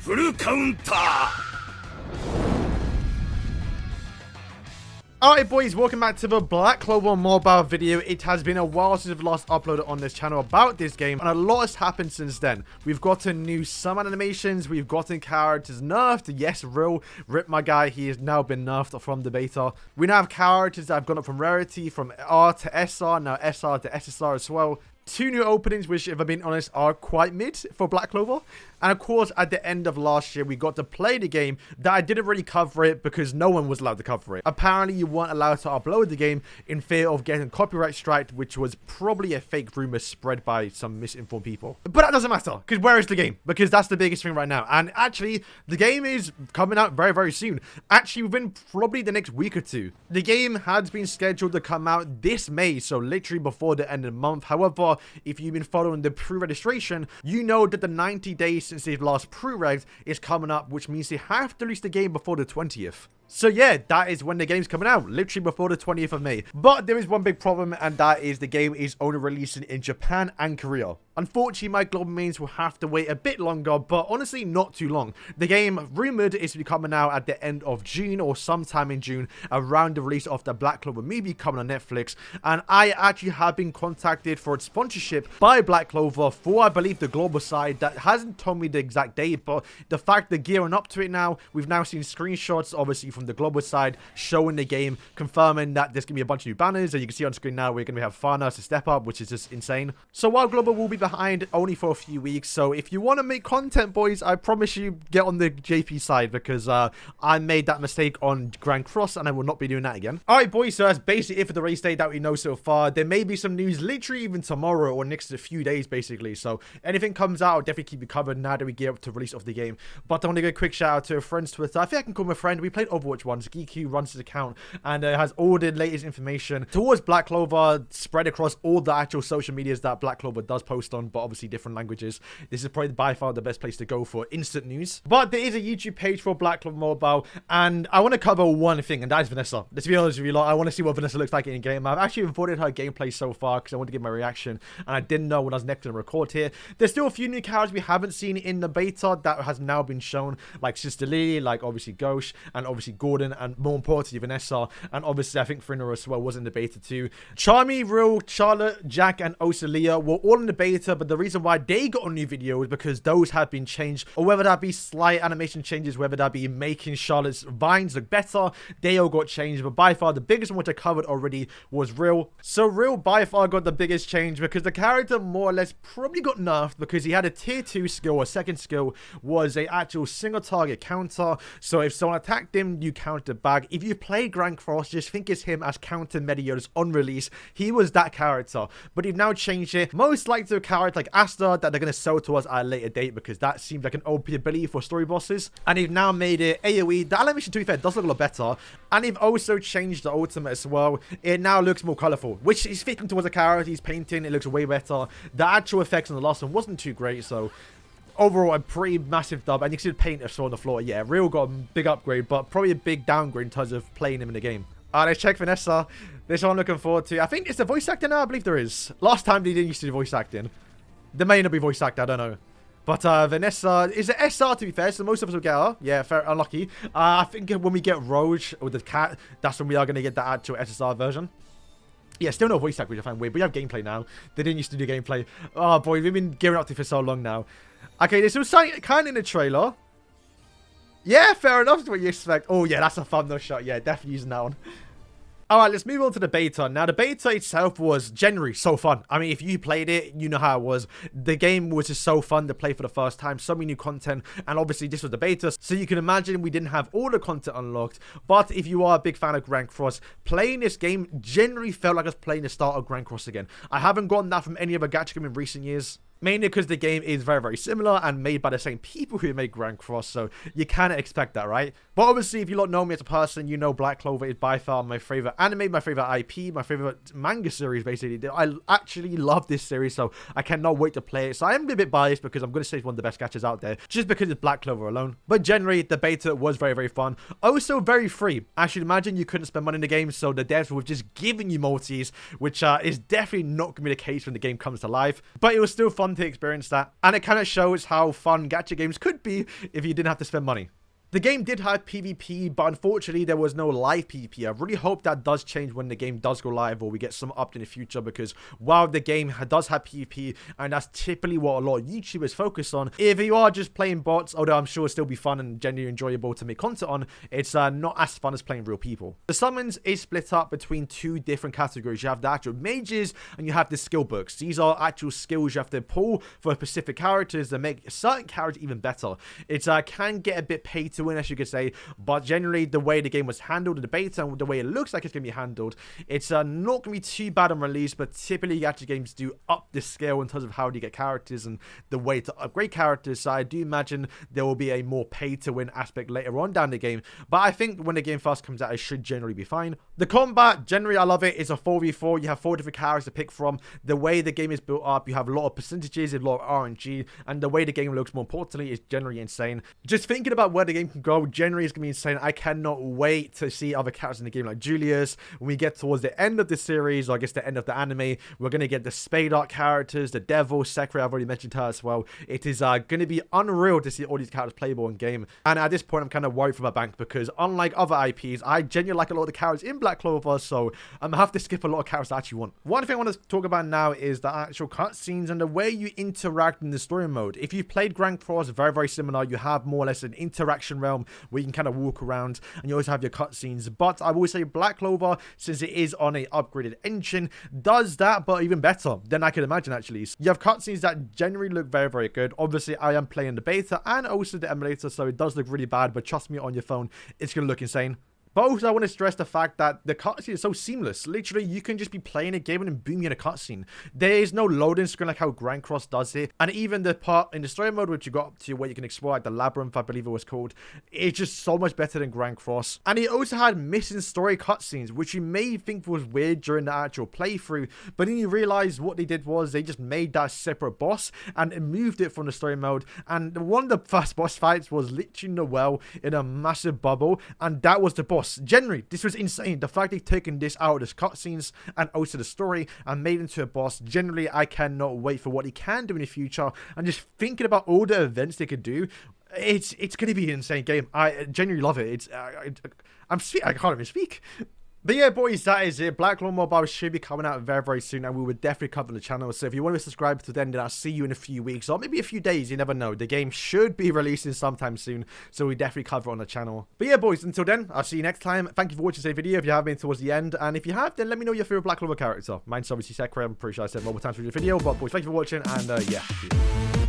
フルカウンター Alright boys, welcome back to the Black Clover Mobile video. It has been a while since I've last uploaded on this channel about this game, and a lot has happened since then. We've gotten new summon animations, we've gotten characters nerfed. Yes, Rill, rip my guy, he has now been nerfed from the beta. We now have characters that have gone up from rarity, from R to SR, now SR to SSR as well. Two new openings, which, if I'm being honest, are quite mid for Black Clover. And of course, at the end of last year, we got to play the game that I didn't really cover it because no one was allowed to cover it. Apparently, you weren't allowed to upload the game in fear of getting copyright striked, which was probably a fake rumor spread by some misinformed people. But that doesn't matter, because where is the game? Because that's the biggest thing right now. And actually, the game is coming out very, very soon. Actually, within probably the next week or two. The game has been scheduled to come out this May, so literally before the end of the month. However, if you've been following the pre-registration, you know that the 90 days since they've last pre-regged is coming up, which means they have to release the game before the 20th. So yeah, that is when the game's coming out, literally before the 20th of May. But there is one big problem, and that is the game is only releasing in Japan and Korea. Unfortunately, my global mains will have to wait a bit longer, but honestly, not too long. The game, rumored, is to be coming out at the end of June or sometime in June, around the release of the Black Clover Mobile coming on Netflix. And I actually have been contacted for its sponsorship by Black Clover for, I believe, the global side. That hasn't told me the exact date, but the fact they're gearing up to it now, we've now seen screenshots, obviously, from the global side, showing the game, confirming that there's going to be a bunch of new banners. As you can see on screen now, we're going to have Vanessa to step up, which is just insane. So while global will be behind only for a few weeks, so if you want to make content, boys, I promise you get on the JP side, because I made that mistake on Grand Cross and I will not be doing that again. Alright boys, so that's basically it for the release date that we know so far. There may be some news literally even tomorrow or next few days basically, so anything comes out, I'll definitely keep you covered now that we get up to release of the game. But I want to give a quick shout out to a friend's Twitter. I think I can call him a friend. We played Overwatch once. GQ runs his account and has all the latest information towards Black Clover, spread across all the actual social medias that Black Clover does post on, but obviously different languages. This is probably by far the best place to go for instant news. But there is a YouTube page for Black Clover Mobile, and I want to cover one thing, and that is Vanessa. Let's be honest with you, I want to see what Vanessa looks like in game. I've actually avoided her gameplay so far because I want to give my reaction, and I didn't know when I was next to record here. There's still a few new characters we haven't seen in the beta that has now been shown, like Sister Lily, like obviously Ghosh, and obviously Gordon, and more importantly Vanessa, and obviously I think Frina as well was in the beta too. Charmy, Rill, Charlotte, Jack, and Osalia were all in the beta, but the reason why they got a new video is because those have been changed, or whether that be slight animation changes, whether that be making Charlotte's vines look better, they all got changed. But by far the biggest one, which I covered already, was Rill. So Rill by far got the biggest change because the character more or less probably got nerfed because he had a tier 2 skill, or second skill was a actual single target counter. So if someone attacked him, you countered back. If you play Grand Cross, just think it's him as counter Medios on release. He was that character, but he've now changed it, most likely to a character like Asta that they're going to sell to us at a later date, because that seems like an OP ability for story bosses. And they've now made it AoE. The animation, to be fair, does look a lot better, and they've also changed the ultimate as well. It now looks more colorful, which is fitting towards the character he's painting. It looks way better. The actual effects on the last one wasn't too great, so overall, a pretty massive dub. And you can see the paint I saw on the floor. Yeah, Real got a big upgrade, but probably a big downgrade in terms of playing him in the game. Alright, let's check Vanessa. This one I'm looking forward to. I think it's the voice acting now. I believe there is. Last time they didn't used to do voice acting. There may not be voice acting, I don't know. But Vanessa is an SR, to be fair, so most of us will get her. Yeah, fair, unlucky. I think when we get Roge or the cat, that's when we are going to get the actual SSR version. Yeah, still no voice acting, which I find weird. But we have gameplay now. They didn't used to do gameplay. Oh boy, we've been gearing up to it for so long now. Okay, this was kind of in the trailer. Yeah, fair enough. That's what you expect. Oh yeah, that's a thumbnail shot. Yeah, definitely using that one. Alright, let's move on to the beta. Now, the beta itself was generally so fun. I mean, if you played it, you know how it was. The game was just so fun to play for the first time. So many new content. And obviously, this was the beta. So you can imagine we didn't have all the content unlocked. But if you are a big fan of Grand Cross, playing this game generally felt like I was playing the start of Grand Cross again. I haven't gotten that from any other gacha game in recent years. Mainly because the game is very, very similar and made by the same people who made Grand Cross, so you kind of expect that, right? But obviously, if you don't know me as a person, you know Black Clover is by far my favorite anime, my favorite IP, my favorite manga series, basically. I actually love this series, so I cannot wait to play it. So I am a bit biased because I'm going to say it's one of the best gachas out there, just because it's Black Clover alone. But generally, the beta was very, very fun. Also, very free. I should imagine you couldn't spend money in the game, so the devs were just giving you multis, which is definitely not going to be the case when the game comes to life. But it was still fun fun to experience that. And it kind of shows how fun gacha games could be if you didn't have to spend money. The game did have PvP, but unfortunately there was no live PvP. I really hope that does change when the game does go live, or we get some update in the future, because while the game does have PvP, and that's typically what a lot of YouTubers focus on, if you are just playing bots, although I'm sure it'll still be fun and genuinely enjoyable to make content on, it's not as fun as playing real people. The summons is split up between two different categories. You have the actual mages, and you have the skill books. These are actual skills you have to pull for specific characters that make certain characters even better. It can get a bit paid to win, as you could say, but generally the way the game was handled in the beta and the way it looks like it's going to be handled, it's not going to be too bad on release. But typically gacha games do up the scale in terms of how do you get characters and the way to upgrade characters, so I do imagine there will be a more pay to win aspect later on down the game, but I think when the game first comes out it should generally be fine. The combat, generally I love it. It's a 4v4, you have 4 different characters to pick from. The way the game is built up, you have a lot of percentages, a lot of RNG, and the way the game looks, more importantly, is generally insane. Just thinking about where the game can go generally is going to be insane. I cannot wait to see other characters in the game like Julius. When we get towards the end of the series, or I guess the end of the anime, we're going to get the Spade Art characters, the Devil, Sekre, I've already mentioned her as well. It is going to be unreal to see all these characters playable in game, and at this point I'm kind of worried for my bank, because unlike other IPs, I genuinely like a lot of the characters in Black Clover, so I'm going to have to skip a lot of characters I actually want. One thing I want to talk about now is the actual cutscenes and the way you interact in the story mode. If you've played Grand Cross, very, very similar. You have more or less an interaction realm where you can kind of walk around, and you also have your cutscenes. But I will say Black Clover, since it is on a upgraded engine, does that, but even better than I could imagine actually. So you have cutscenes that generally look very, very good. Obviously, I am playing the beta and also the emulator, so it does look really bad, but trust me, on your phone, it's going to look insane. But also, I want to stress the fact that the cutscene is so seamless. Literally, you can just be playing a game and then boom, you're in a cutscene. There is no loading screen like how Grand Cross does it. And even the part in the story mode, which you got up to where you can explore, like the Labyrinth, I believe it was called, it's just so much better than Grand Cross. And it also had missing story cutscenes, which you may think was weird during the actual playthrough. But then you realize what they did was they just made that separate boss and moved it from the story mode. And one of the first boss fights was literally Noelle in a massive bubble. And that was the boss. Generally, this was insane. The fact they've taken this out of the cutscenes and also the story and made it into a boss. Generally, I cannot wait for what he can do in the future. And just thinking about all the events they could do, it's going to be an insane game. I genuinely love it. It's I can't even speak. But yeah, boys, that is it. Black Clover Mobile should be coming out very, very soon, and we will definitely cover the channel. So if you want to subscribe to then I'll see you in a few weeks, or maybe a few days, you never know. The game should be releasing sometime soon, so we definitely cover it on the channel. But yeah, boys, until then, I'll see you next time. Thank you for watching today's video. If you have been towards the end, and if you have, then let me know your favorite Black Clover character. Mine's obviously Sekre. I'm pretty sure I said multiple times through the video, but boys, thank you for watching, and yeah.